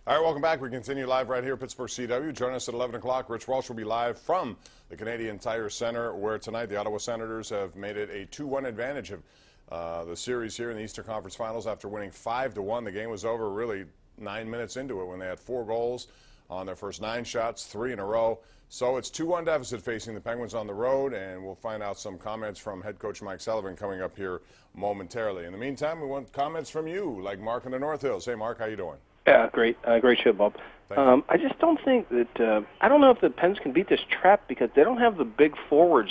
All right, welcome back. We continue live right here at Pittsburgh CW. Join us at 11 o'clock. Rich Walsh will be live from the Canadian Tire Center, where tonight the Ottawa Senators have made it a 2-1 advantage of the series here in the Eastern Conference Finals after winning 5-1. The game was over really 9 minutes into it when they had 4 goals on their first 9 shots, 3 in a row. So it's 2-1 deficit facing the Penguins on the road, and we'll find out some comments from head coach Mike Sullivan coming up here momentarily. In the meantime, we want comments from you, like Mark in the North Hills. Hey, Mark, how you doing? Yeah, great show, Bob. I just don't think that I don't know if the Pens can beat this trap because they don't have the big forwards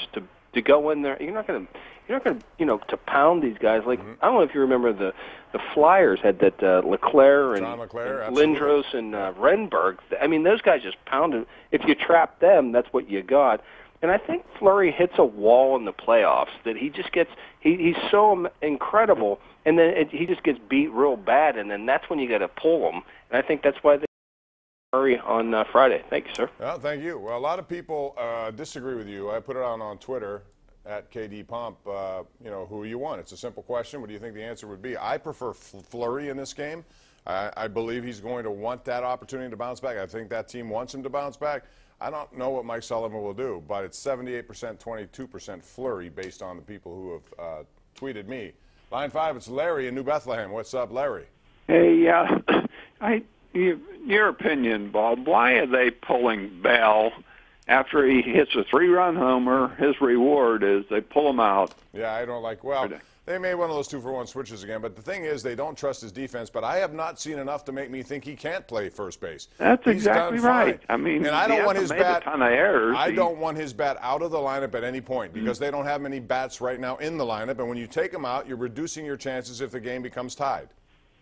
to go in there. You're not going to pound these guys like I don't know if you remember the Flyers had that Leclerc and Lindros and Renberg. I mean, those guys just pounded. If you trap them, that's what you got. And I think Fleury hits a wall in the playoffs that he just gets. He's so incredible, and then he just gets beat real bad, and then that's when you got to pull him. And I think that's why they Fleury on Friday. Thank you, sir. Well, thank you. Well, a lot of people disagree with you. I put it on Twitter at KD Pomp. Who you want? It's a simple question. What do you think the answer would be? I prefer Fleury in this game. I believe he's going to want that opportunity to bounce back. I think that team wants him to bounce back. I don't know what Mike Sullivan will do, but it's 78%, 22% Fleury based on the people who have tweeted me. Line 5, it's Larry in New Bethlehem. What's up, Larry? Hey, your opinion, Bob, why are they pulling Bell after he hits a 3-run homer? His reward is they pull him out. Yeah, I don't like, well, they made one of those 2-for-1 switches again, but the thing is they don't trust his defense, but I have not seen enough to make me think he can't play first base. That's exactly right. I mean, and I don't want his bat, a ton of errors. I don't want his bat out of the lineup at any point because they don't have many bats right now in the lineup, and when you take him out, you're reducing your chances if the game becomes tied.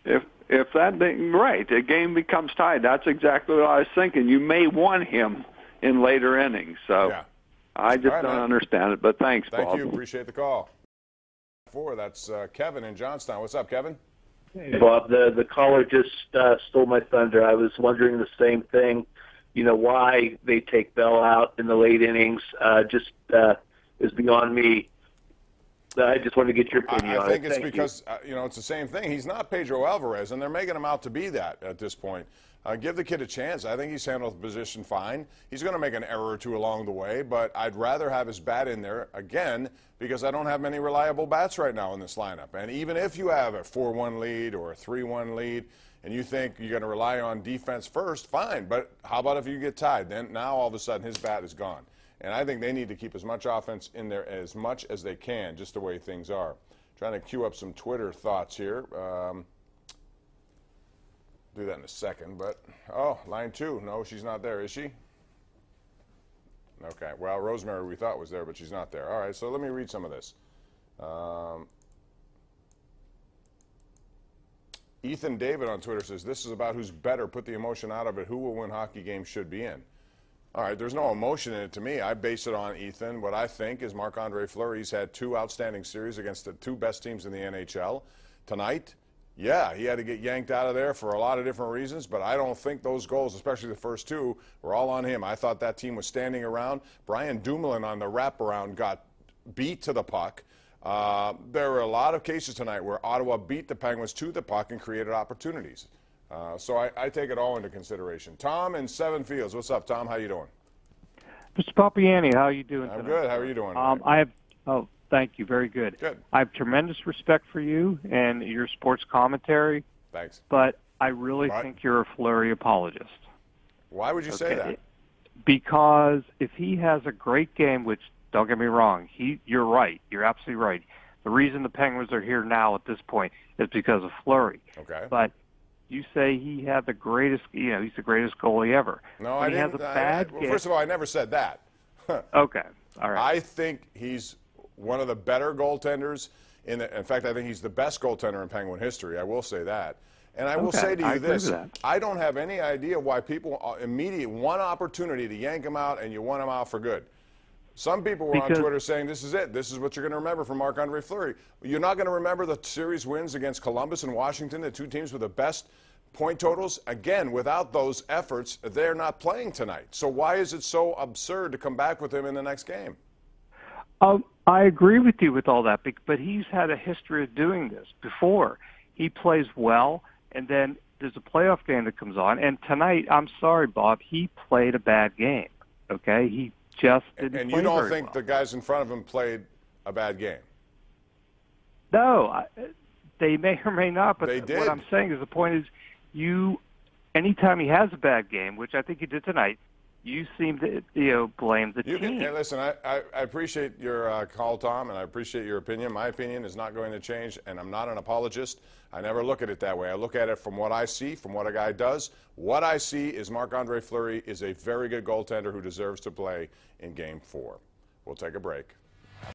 If the game becomes tied, that's exactly what I was thinking. You may want him in later innings. So yeah. I just don't understand it, but thanks, Bob. Thank you. Appreciate the call. That's Kevin in Johnstown. What's up, Kevin? Hey, Bob. The caller just stole my thunder. I was wondering the same thing. You know, why they take Bell out in the late innings is beyond me. I just wanted to get your opinion on it. I think it's because, it's the same thing. He's not Pedro Alvarez, and they're making him out to be that at this point. Give the kid a chance. I think he's handled the position fine. He's going to make an error or two along the way, but I'd rather have his bat in there, again, because I don't have many reliable bats right now in this lineup. And even if you have a 4-1 lead or a 3-1 lead and you think you're going to rely on defense first, fine. But how about if you get tied? Then now all of a sudden his bat is gone. And I think they need to keep as much offense in there as much as they can, just the way things are. Trying to queue up some Twitter thoughts here. Do that in a second, but line 2. No, she's not there, is she? Okay, well, Rosemary we thought was there, but she's not there. All right, so let me read some of this. Ethan David on Twitter says, this is about who's better. Put the emotion out of it. Who will win hockey games should be in. All right, there's no emotion in it to me. I base it on Ethan. What I think is Marc-Andre Fleury's had 2 outstanding series against the 2 best teams in the NHL. Tonight, yeah, he had to get yanked out of there for a lot of different reasons, but I don't think those goals, especially the first 2, were all on him. I thought that team was standing around. Brian Dumoulin on the wraparound got beat to the puck. There were a lot of cases tonight where Ottawa beat the Penguins to the puck and created opportunities. So I take it all into consideration. Tom in Seven Fields. What's up, Tom? How you doing? Mr. Pompeani, how are you doing I'm tonight? good. How are you doing? Thank you. Very good. Good. I have tremendous respect for you and your sports commentary. Thanks. But I really think you're a Fleury apologist. Why would you say that? Because if he has a great game, which, don't get me wrong, you're right. You're absolutely right. The reason the Penguins are here now at this point is because of Fleury. Okay. But you say he had the greatest, he's the greatest goalie ever. No, when I didn't. Has a bad game. First of all, I never said that. Okay. All right. I think he's one of the better goaltenders. In fact, I think he's the best goaltender in Penguin history. I will say that. And I will say to you this. I don't have any idea why people immediately one opportunity to yank him out and you want him out for good. Some people were on Twitter saying this is it. This is what you're going to remember from Marc-Andre Fleury. You're not going to remember the series wins against Columbus and Washington, the 2 teams with the best point totals. Again, without those efforts, they're not playing tonight. So why is it so absurd to come back with him in the next game? I agree with you with all that, but he's had a history of doing this before. He plays well, and then there's a playoff game that comes on, and tonight, I'm sorry, Bob, he played a bad game. Okay, he just didn't. And play you don't very think well. the guys in front of him played a bad game? No, they may or may not. But They did. what I'm saying is the point is, anytime he has a bad game, which I think he did tonight, you seem to blame the team. Hey, listen, I appreciate your call, Tom, and I appreciate your opinion. My opinion is not going to change, and I'm not an apologist. I never look at it that way. I look at it from what I see, from what a guy does. What I see is Marc-Andre Fleury is a very good goaltender who deserves to play in Game 4. We'll take a break.